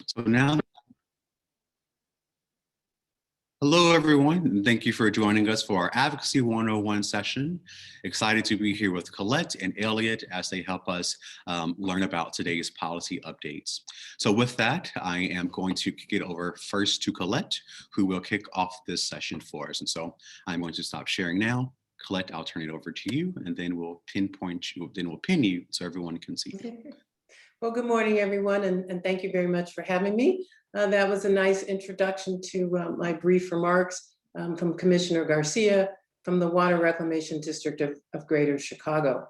So now, hello everyone, and thank you for joining us for our Advocacy 101 session. Excited to be here with Colette and Elliot as they help us learn about today's policy updates. So with that, I am going to kick it over first to Colette, who will kick off this session for us. And so I'm going to stop sharing now. Colette, I'll turn it over to you, and then we'll pinpoint you, then we'll pin you so everyone can see. Well, good morning, everyone, and thank you very much for having me. That was a nice introduction to my brief remarks from Commissioner Garcia from the Water Reclamation District of Greater Chicago.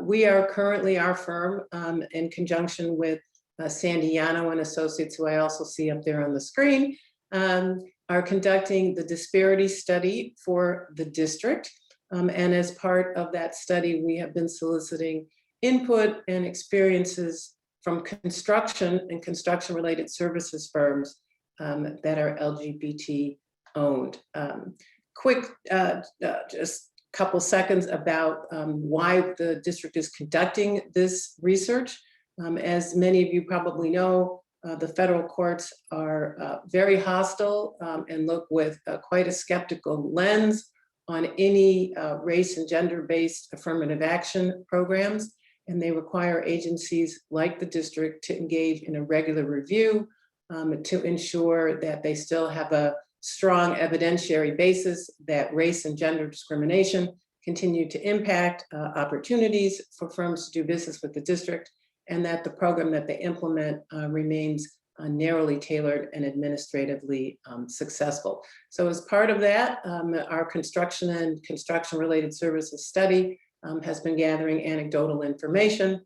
We are currently, our firm, in conjunction with Sandy Yano and Associates, who I also see up there on the screen, are conducting the disparity study for the district. And as part of that study, we have been soliciting input and experiences from construction and construction-related services firms that are LGBT owned. Quick, just a couple seconds about why the district is conducting this research. As many of you probably know, the federal courts are very hostile and look with quite a skeptical lens on any race and gender-based affirmative action programs. And they require agencies like the district to engage in a regular review to ensure that they still have a strong evidentiary basis that race and gender discrimination continue to impact opportunities for firms to do business with the district, and that the program that they implement remains narrowly tailored and administratively successful. So as part of that, our construction and construction-related services study has been gathering anecdotal information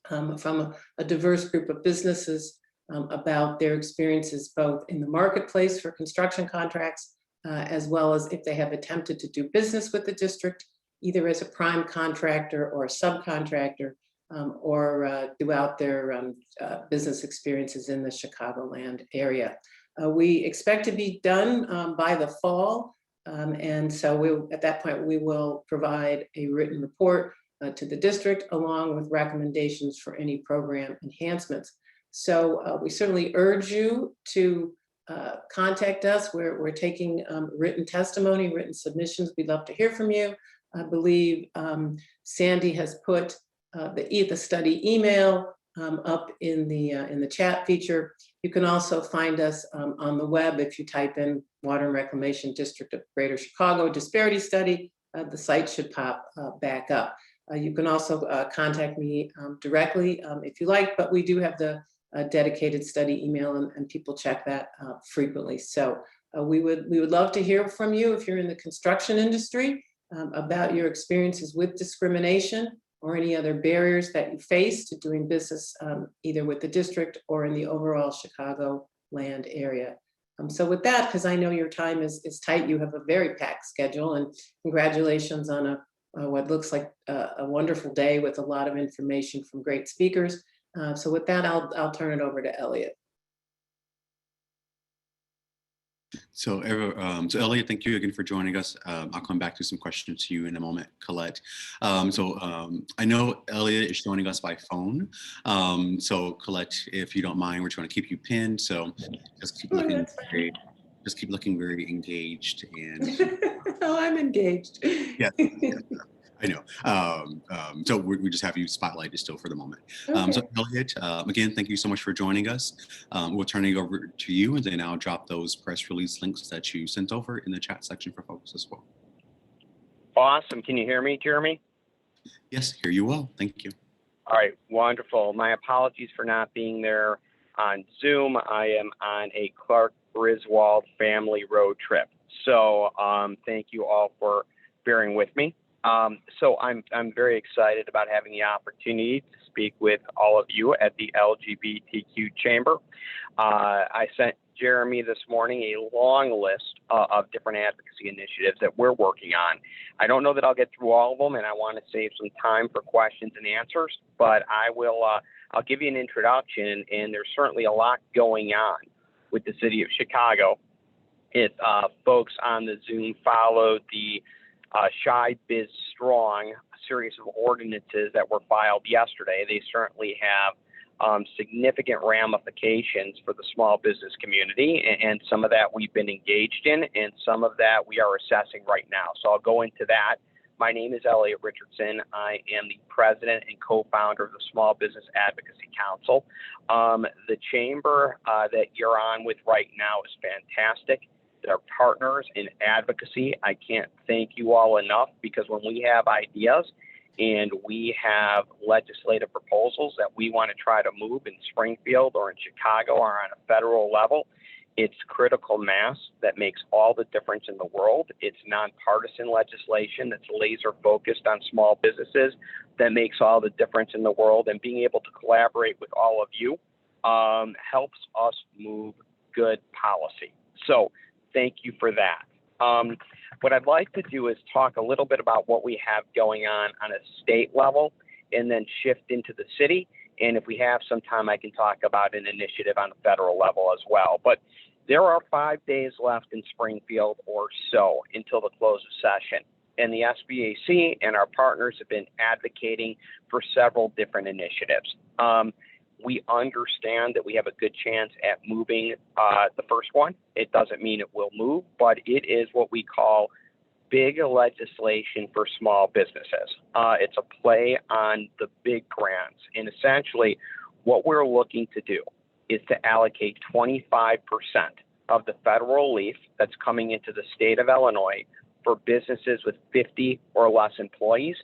from a diverse group of businesses about their experiences both in the marketplace for construction contracts, as well as if they have attempted to do business with the district, either as a prime contractor or a subcontractor, or throughout their business experiences in the Chicagoland area. We expect to be done by the fall. And so at that point, we will provide a written report to the district along with recommendations for any program enhancements. So we certainly urge you to contact us. We're taking written testimony, written submissions. We'd love to hear from you. I believe Sandy has put the study email up in the chat feature. You can also find us on the web if you type in Water and Reclamation District of Greater Chicago Disparity Study. The site should pop back up. You can also contact me directly if you like, but we do have the dedicated study email, and people check that frequently. So we would love to hear from you if you're in the construction industry about your experiences with discrimination or any other barriers that you face to doing business either with the district or in the overall Chicagoland area. So with that, because I know your time is tight, you have a very packed schedule, and congratulations on what looks like a wonderful day with a lot of information from great speakers. So with that, I'll turn it over to Elliot. So Elliot, thank you again for joining us. I'll come back to some questions to you in a moment, Colette. I know Elliot is joining us by phone. So Colette, if you don't mind, we're trying to keep you pinned. So just keep looking very engaged. And Oh, I'm engaged. Yeah. I know. So we just have you spotlighted still for the moment. Okay. So Elliot, again, thank you so much for joining us. We'll turn it over to you, and then I'll drop those press release links that you sent over in the chat section for folks as well. Awesome. Can you hear me, Jeremy? Yes, hear you well. Thank you. All right, wonderful. My apologies for not being there on Zoom. I am on a Clark Griswold family road trip. So thank you all for bearing with me. So I'm very excited about having the opportunity to speak with all of you at the LGBTQ Chamber. I sent Jeremy this morning a long list of different advocacy initiatives that we're working on. I don't know that I'll get through all of them, and I want to save some time for questions and answers, but I'll give you an introduction, and there's certainly a lot going on with the city of Chicago. If folks on the Zoom followed the Shy Biz Strong series of ordinances that were filed yesterday, they certainly have significant ramifications for the small business community, and some of that we've been engaged in, and some of that we are assessing right now. So I'll go into that. My name is Elliot Richardson. I am the president and co-founder of the Small Business Advocacy Council. The chamber that you're on with right now is fantastic. They're partners in advocacy. I can't thank you all enough, because when we have ideas and we have legislative proposals that we want to try to move in Springfield or in Chicago or on a federal level, it's critical mass that makes all the difference in the world. It's nonpartisan legislation that's laser focused on small businesses that makes all the difference in the world. And being able to collaborate with all of you helps us move good policy. So thank you for that. What I'd like to do is talk a little bit about what we have going on a state level, and then shift into the city. And if we have some time, I can talk about an initiative on the federal level as well. But there are 5 days left in Springfield or so until the close of session. And the SBAC and our partners have been advocating for several different initiatives. We understand that we have a good chance at moving the first one. It doesn't mean it will move, but it is what we call big legislation for small businesses. It's a play on the big grants. And essentially, what we're looking to do is to allocate 25% of the federal relief that's coming into the state of Illinois for businesses with 50 or less employees.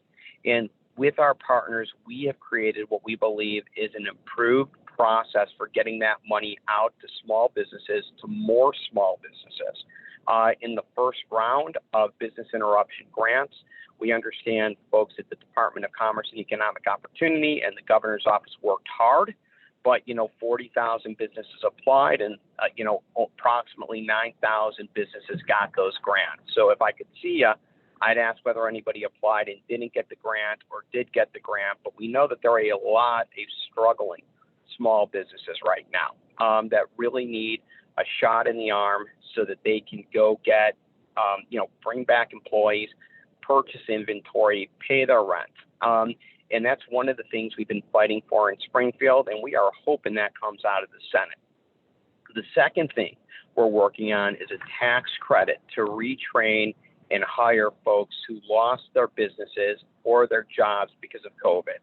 And with our partners, we have created what we believe is an improved process for getting that money out to small businesses, to more small businesses. In the first round of business interruption grants, we understand folks at the Department of Commerce and Economic Opportunity and the governor's office worked hard, but 40,000 businesses applied, and approximately 9,000 businesses got those grants. So if I could see you, I'd ask whether anybody applied and didn't get the grant or did get the grant. But we know that there are a lot of struggling small businesses right now that really need a shot in the arm so that they can go get, bring back employees, purchase inventory, pay their rent. And that's one of the things we've been fighting for in Springfield, and we are hoping that comes out of the Senate. The second thing we're working on is a tax credit to retrain and hire folks who lost their businesses or their jobs because of COVID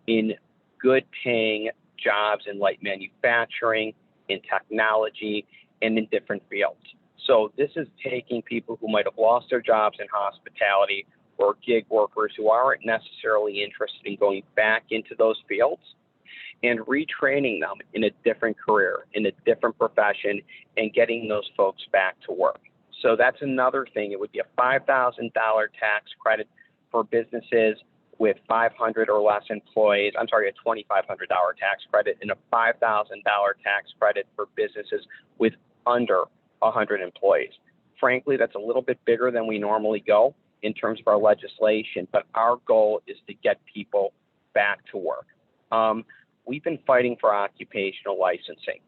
in good paying jobs in light manufacturing, in technology, and in different fields. So this is taking people who might have lost their jobs in hospitality or gig workers who aren't necessarily interested in going back into those fields and retraining them in a different career, in a different profession, and getting those folks back to work. So that's another thing. It would be a $5,000 tax credit for businesses with 500 or less employees. I'm sorry, a $2,500 tax credit and a $5,000 tax credit for businesses with under 100 employees. Frankly, that's a little bit bigger than we normally go in terms of our legislation, but our goal is to get people back to work. We've been fighting for occupational licensing.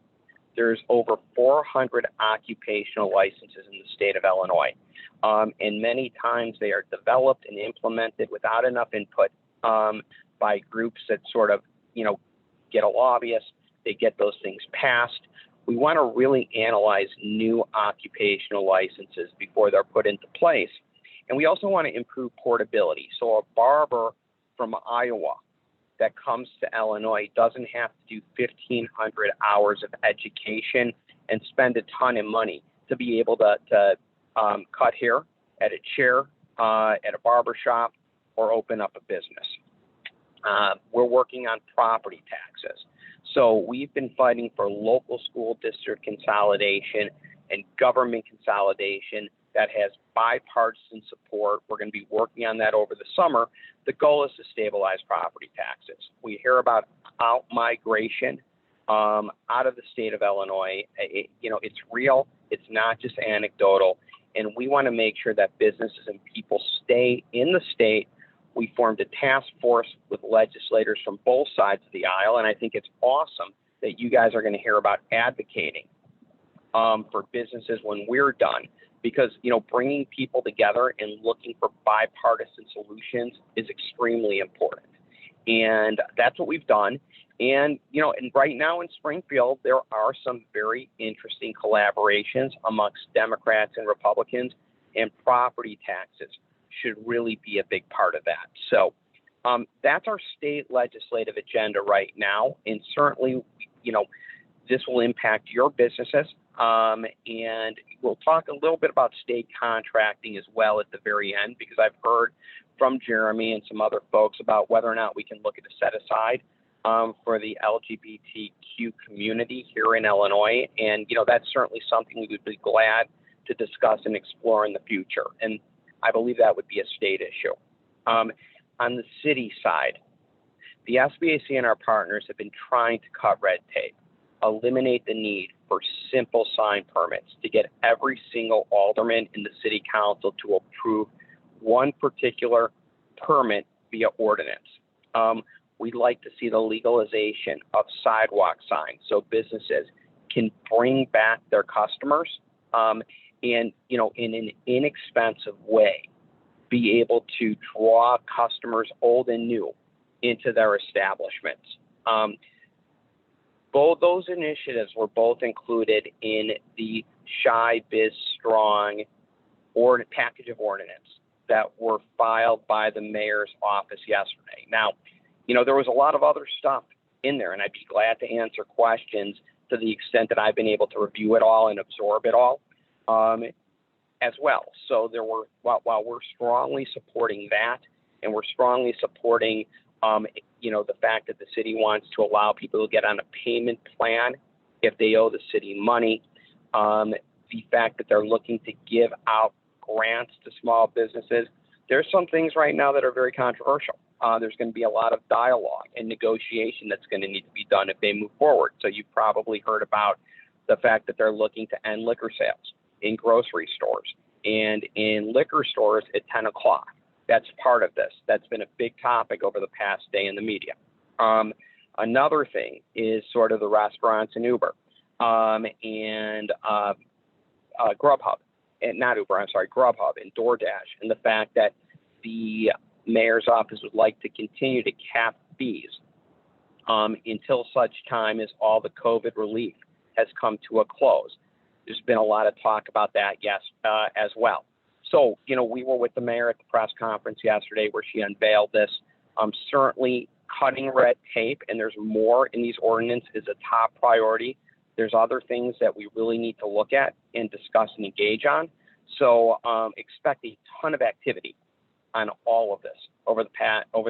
There's over 400 occupational licenses in the state of Illinois. And many times they are developed and implemented without enough input by groups that sort of, get a lobbyist, they get those things passed. We want to really analyze new occupational licenses before they're put into place. And we also want to improve portability. So a barber from Iowa that comes to Illinois doesn't have to do 1,500 hours of education and spend a ton of money to be able to cut hair at a chair, at a barber shop, or open up a business. We're working on property taxes. So we've been fighting for local school district consolidation and government consolidation that has bipartisan support. We're going to be working on that over the summer. The goal is to stabilize property taxes. We hear about out-migration out of the state of Illinois. It's real. It's not just anecdotal. And we want to make sure that businesses and people stay in the state. We formed a task force with legislators from both sides of the aisle. And I think it's awesome that you guys are going to hear about advocating for businesses when we're done. Because, bringing people together and looking for bipartisan solutions is extremely important. And that's what we've done. And, and right now in Springfield, there are some very interesting collaborations amongst Democrats and Republicans, and property taxes should really be a big part of that. So that's our state legislative agenda right now. And certainly, this will impact your businesses. And we'll talk a little bit about state contracting as well at the very end, because I've heard from Jeremy and some other folks about whether or not we can look at a set aside for the LGBTQ community here in Illinois. And, that's certainly something we would be glad to discuss and explore in the future. And I believe that would be a state issue. On the city side, the SBAC and our partners have been trying to cut red tape, eliminate the need for simple sign permits to get every single alderman in the city council to approve one particular permit via ordinance. We'd like to see the legalization of sidewalk signs so businesses can bring back their customers and, in an inexpensive way, be able to draw customers old and new into their establishments. Both those initiatives were both included in the Shy Biz Strong package of ordinance that were filed by the mayor's office yesterday. Now, there was a lot of other stuff in there, and I'd be glad to answer questions to the extent that I've been able to review it all and absorb it all as well. So there were, while we're strongly supporting that, and we're strongly supporting, the fact that the city wants to allow people to get on a payment plan if they owe the city money, the fact that they're looking to give out grants to small businesses, there's some things right now that are very controversial. There's going to be a lot of dialogue and negotiation that's going to need to be done if they move forward. So you've probably heard about the fact that they're looking to end liquor sales in grocery stores and in liquor stores at 10 o'clock. That's part of this. That's been a big topic over the past day in the media. Another thing is sort of the restaurants and Uber and Grubhub, and not Uber, I'm sorry, Grubhub and DoorDash, and the fact that the mayor's office would like to continue to cap fees until such time as all the COVID relief has come to a close. There's been a lot of talk about that, yes, as well. So, we were with the mayor at the press conference yesterday where she unveiled this. Certainly cutting red tape, and there's more in these ordinances, is a top priority. There's other things that we really need to look at and discuss and engage on. So expect a ton of activity on all of this over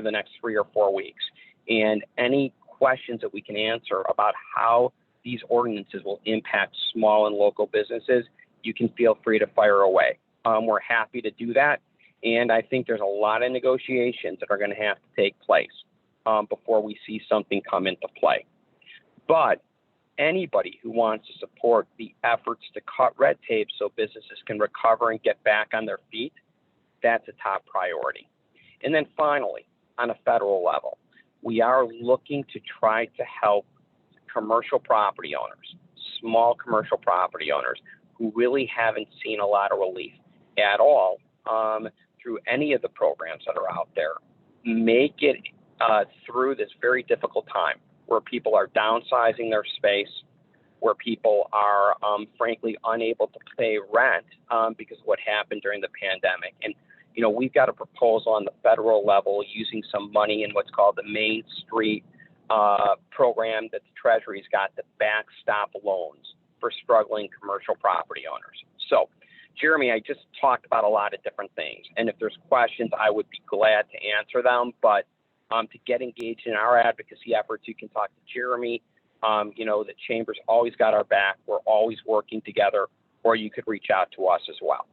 the next 3 or 4 weeks. And any questions that we can answer about how these ordinances will impact small and local businesses, you can feel free to fire away. We're happy to do that. And I think there's a lot of negotiations that are going to have to take place before we see something come into play. But anybody who wants to support the efforts to cut red tape so businesses can recover and get back on their feet, that's a top priority. And then finally, on a federal level, we are looking to try to help commercial property owners, small commercial property owners who really haven't seen a lot of relief at all through any of the programs that are out there, make it through this very difficult time where people are downsizing their space, where people are frankly unable to pay rent because of what happened during the pandemic. And we've got a proposal on the federal level using some money in what's called the Main Street program that the Treasury's got to backstop loans for struggling commercial property owners. So, Jeremy, I just talked about a lot of different things. And if there's questions, I would be glad to answer them. But to get engaged in our advocacy efforts, you can talk to Jeremy. The Chamber's always got our back. We're always working together, or you could reach out to us as well.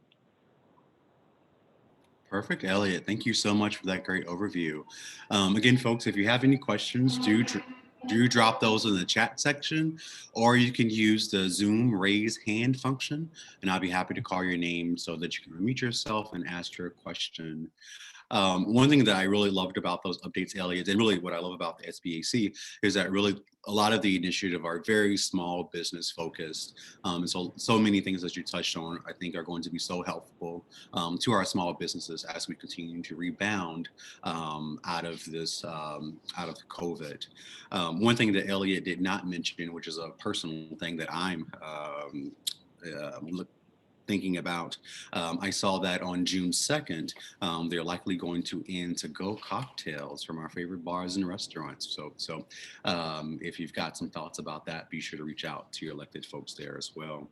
Perfect, Elliot. Thank you so much for that great overview. Again, folks, if you have any questions, do drop those in the chat section, or you can use the Zoom raise hand function, and I'll be happy to call your name so that you can unmute yourself and ask your question. One thing that I really loved about those updates, Elliot, and really what I love about the SBAC is that really a lot of the initiative are very small business focused. And so many things that you touched on, I think are going to be so helpful to our small businesses as we continue to rebound out of this, out of COVID. One thing that Elliot did not mention, which is a personal thing that I'm thinking about. I saw that on June 2nd, they're likely going to end to-go cocktails from our favorite bars and restaurants. So if you've got some thoughts about that, be sure to reach out to your elected folks there as well.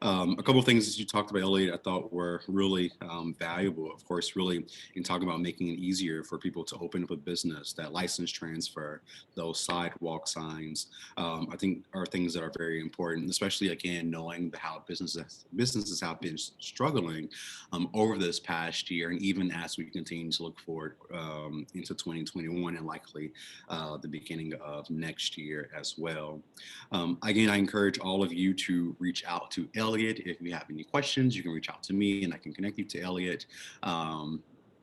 A couple of things that you talked about, Elliot, I thought were really valuable. Of course, really in talking about making it easier for people to open up a business, that license transfer, those sidewalk signs, I think are things that are very important, especially again, knowing how businesses have been struggling over this past year. And even as we continue to look forward into 2021 and likely the beginning of next year as well. Again, I encourage all of you to reach out to Elliot. If you have any questions, you can reach out to me and I can connect you to Elliot.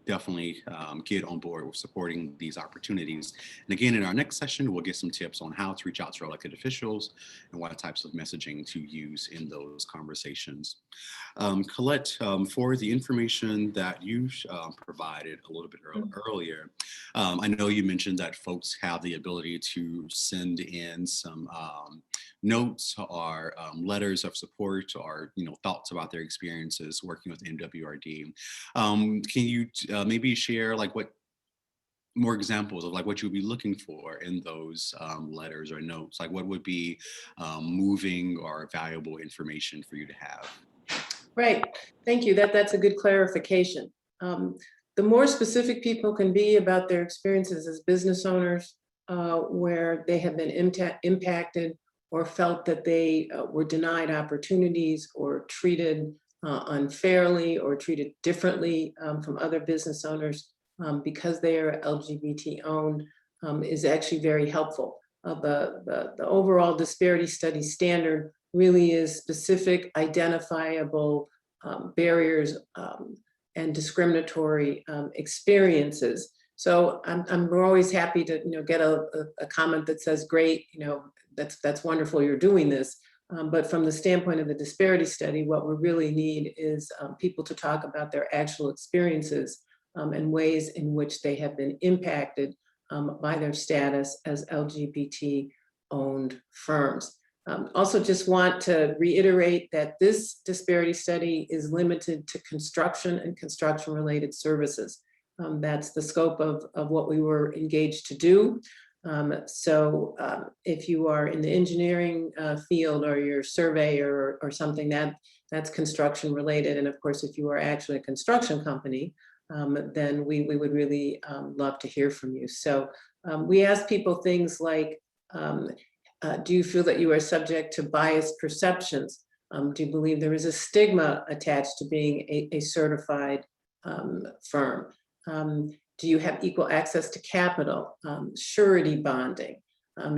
Definitely get on board with supporting these opportunities. And again, in our next session, we'll get some tips on how to reach out to our elected officials and what types of messaging to use in those conversations. Colette, for the information that you provided a little bit earlier, I know you mentioned that folks have the ability to send in some notes or letters of support or thoughts about their experiences working with MWRD. Can you maybe share like what more examples of like what you'd be looking for in those letters or notes? Like what would be moving or valuable information for you to have? Right. Thank you. That's a good clarification. The more specific people can be about their experiences as business owners, where they have been impacted or felt that they were denied opportunities or treated unfairly or treated differently from other business owners because they are LGBT owned, is actually very helpful. The overall disparity study standard really is specific, identifiable barriers and discriminatory experiences. So we're always happy to get a comment that says, great, that's wonderful, you're doing this. But from the standpoint of the disparity study, what we really need is people to talk about their actual experiences and ways in which they have been impacted by their status as LGBT-owned firms. Also just want to reiterate that this disparity study is limited to construction and construction-related services. That's the scope of what we were engaged to do. So if you are in the engineering field or you're a surveyor or something, that's construction related. And of course, if you are actually a construction company, then we would really love to hear from you. So we ask people things like, do you feel that you are subject to biased perceptions? Do you believe there is a stigma attached to being a certified firm? Do you have equal access to capital, surety bonding?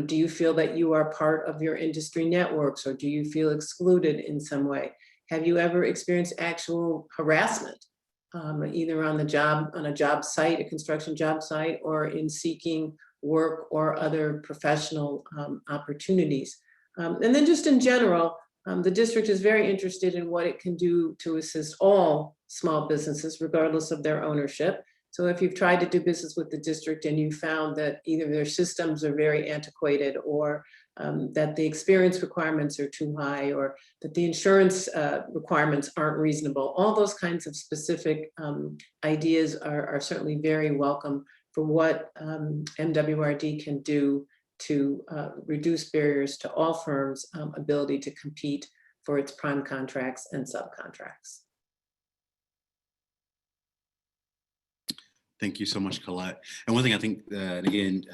Do you feel that you are part of your industry networks, or do you feel excluded in some way? Have you ever experienced actual harassment, either on a job site, a construction job site, or in seeking work or other professional opportunities? And then just in general, the district is very interested in what it can do to assist all small businesses, regardless of their ownership. So if you've tried to do business with the district and you found that either their systems are very antiquated or that the experience requirements are too high or that the insurance requirements aren't reasonable, all those kinds of specific ideas are certainly very welcome for what MWRD can do to reduce barriers to all firms' ability to compete for its prime contracts and subcontracts. Thank you so much, Colette. And one thing I think, and again,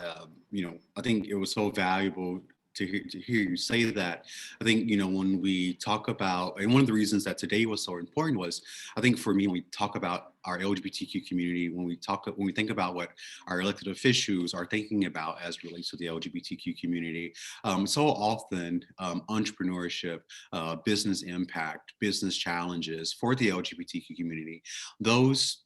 I think it was so valuable to hear you say that. I think, when we talk about, and one of the reasons that today was so important was, I think for me, when we talk about our LGBTQ community, when we think about what our elected officials are thinking about as relates to the LGBTQ community, so often entrepreneurship, business impact, business challenges for the LGBTQ community, those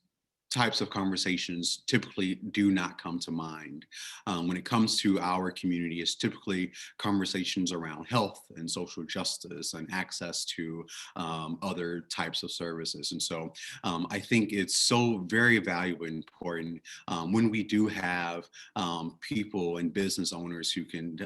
types of conversations typically do not come to mind. When it comes to our community, it's typically conversations around health and social justice and access to other types of services. And so I think it's so very valuable and important when we do have people and business owners who can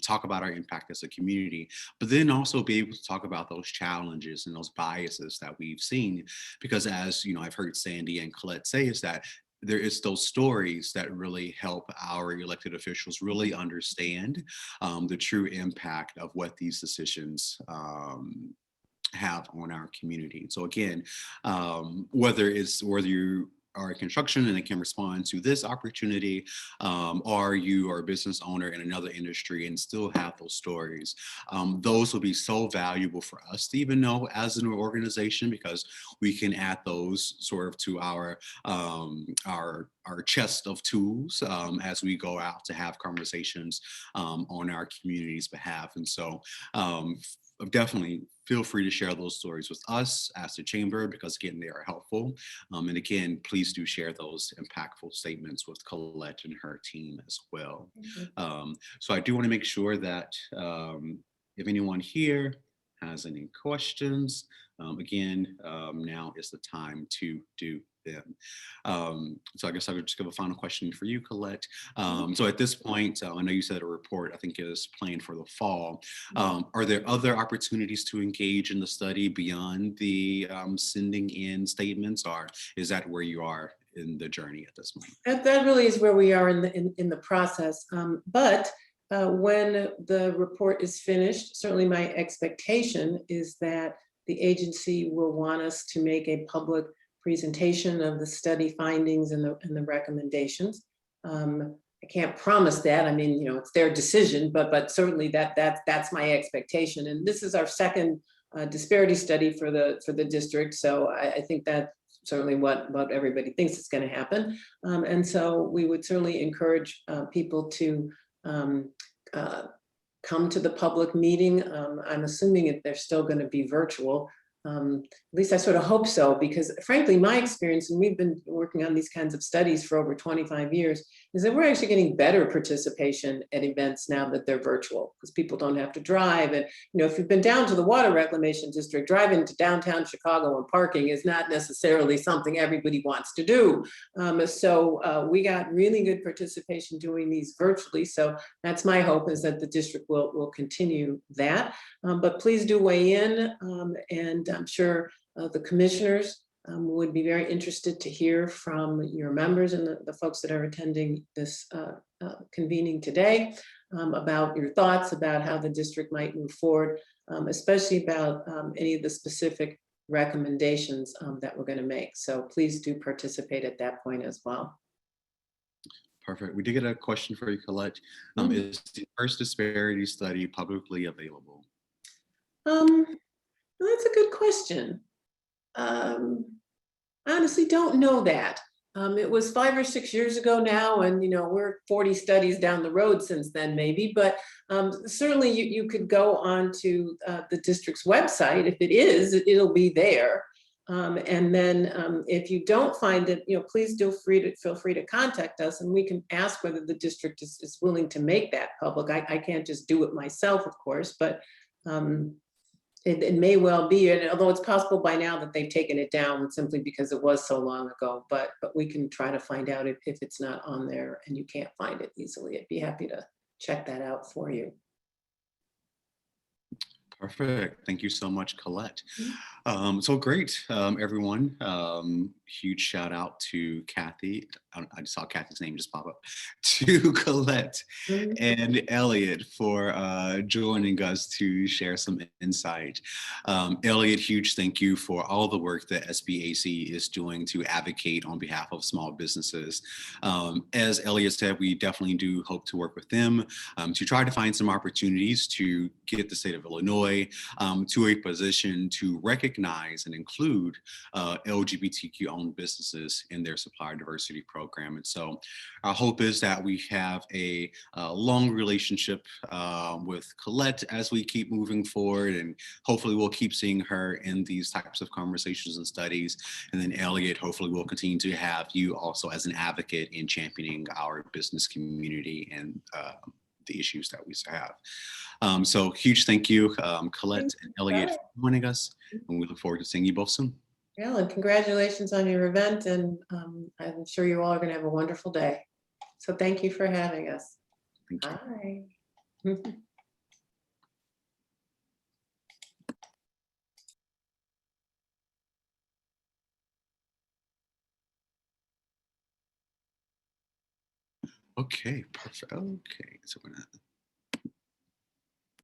talk about our impact as a community, but then also be able to talk about those challenges and those biases that we've seen. Because as you know, I've heard Sandy and Colette say, is that there is those stories that really help our elected officials really understand the true impact of what these decisions have on our community. So again, whether you are in construction and it can respond to this opportunity, or you are a business owner in another industry and still have those stories, those will be so valuable for us to even know as an organization, because we can add those sort of to our chest of tools as we go out to have conversations on our community's behalf. And so definitely feel free to share those stories with us as the chamber, because again, they are helpful. And again, please do share those impactful statements with Colette and her team as well. So I do want to make sure that if anyone here has any questions, again, now is the time to do them. So I guess I would just give a final question for you, Colette. So at this point, I know you said a report, I think, is planned for the fall. Are there other opportunities to engage in the study beyond the sending in statements, or is that where you are in the journey at this point? That really is where we are in the process. But when the report is finished, certainly my expectation is that the agency will want us to make a public presentation of the study findings and the recommendations. I can't promise that. I mean, you know, it's their decision, but certainly that's my expectation. And this is our second disparity study for the district, so I think that's certainly what everybody thinks is going to happen. And so we would certainly encourage people to come to the public meeting. I'm assuming they're still going to be virtual. At least I sort of hope so, because frankly, my experience, and we've been working on these kinds of studies for over 25 years, is that we're actually getting better participation at events now that they're virtual, because people don't have to drive. And you know, if you've been down to the Water Reclamation District, driving to downtown Chicago and parking is not necessarily something everybody wants to do. So we got really good participation doing these virtually. So that's my hope, is that the district will continue that. But please do weigh in, and I'm sure the commissioners would be very interested to hear from your members and the folks that are attending this convening today about your thoughts about how the district might move forward, especially about any of the specific recommendations that we're going to make. So please do participate at that point as well. Perfect. We did get a question for you, Colette. Is the first disparity study publicly available? Well, that's a good question. I honestly don't know that. It was 5 or 6 years ago now, and you know, we're 40 studies down the road since then, maybe. But certainly, you could go onto the district's website. If it is, it'll be there. And then, if you don't find it, you know, please feel free to contact us, and we can ask whether the district is willing to make that public. I can't just do it myself, of course, but it may well be, and although it's possible by now that they've taken it down simply because it was so long ago, but we can try to find out if it's not on there and you can't find it easily. I'd be happy to check that out for you. Perfect. Thank you so much, Colette. So great, everyone. Huge shout out to Kathy. I just saw Kathy's name just pop up. To Colette and Elliot for joining us to share some insight. Elliot, huge thank you for all the work that SBAC is doing to advocate on behalf of small businesses. As Elliot said, we definitely do hope to work with them to try to find some opportunities to get the state of Illinois to a position to recognize recognize and include LGBTQ-owned businesses in their supplier diversity program. And so our hope is that we have a long relationship with Colette as we keep moving forward, and hopefully we'll keep seeing her in these types of conversations and studies. And then Elliot, hopefully we'll continue to have you also as an advocate in championing our business community and the issues that we have. So huge thank you, Colette and Elliot, for joining us, and we look forward to seeing you both soon. Yeah, and congratulations on your event, and I'm sure you all are going to have a wonderful day. So thank you for having us. Thank you. Bye. Okay, perfect. Okay, so we're gonna